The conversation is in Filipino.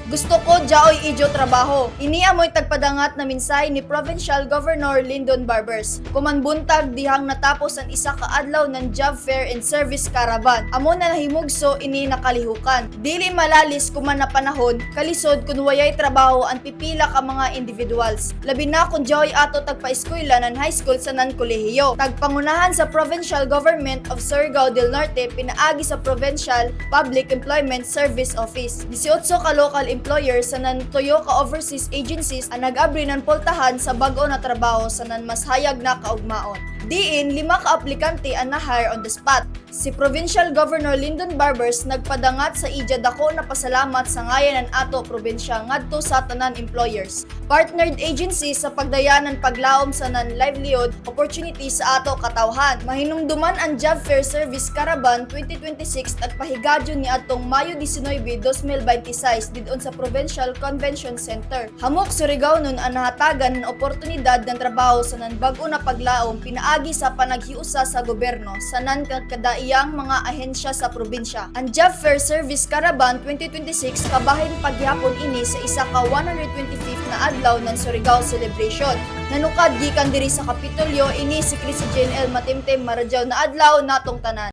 Gusto ko jaoy ijo trabaho. Ini amoy tagpadangat na minsay ni Provincial Governor Lyndon Barbers. Kumanbuntag dihang natapos ang isa ka adlaw ng job fair and service caravan. Amo na nahimugso ini nakalihukan. Dili malalis kuman na panahon, kalisod kun wayay trabaho ang pipila ka mga individuals. Labi na kung jaoy ato tagpa-eskwela ng high school sa nan kolehiyo. Tagpangunahan sa Provincial Government of Surigao del Norte pinaagi sa Provincial Public Employment Service Office. 18 ka local employers sa nan tuyo ka overseas agencies ang nag-abri ng pultahan sa bag-o na trabaho sa nan mas hayag na kaugmaon. Diin, 5 ka aplikante ang na-hire on the spot. Si Provincial Governor Lyndon Barbers nagpadangat sa ija dako na pasalamat sa ngayan ng ato probinsya ngadto sa tanan employers. Partnered agency sa pagdayanan paglaom sa non-livelihood opportunities sa ato katawhan. Mahinumduman ang Job Fair Service Caravan 2026 at pahigadyon ni atong Mayo 19, 2026 didon sa Provincial Convention Center. Hamok Surigao nun ang nahatagan ng oportunidad ng trabaho sa nanbag-o na paglaom pinaagi sa panaghiusa sa gobyerno sa nan-kadaiyang mga ahensya sa probinsya. Ang Job Fair Service Caravan 2026 kabahin paghapon ini sa isa ka 125th na adlaw ng Surigao Celebration. Nanukad gikan diri sa Kapitolyo ini si Chris Jane L. Matimtim Maradyaw na adlaw natong tanan.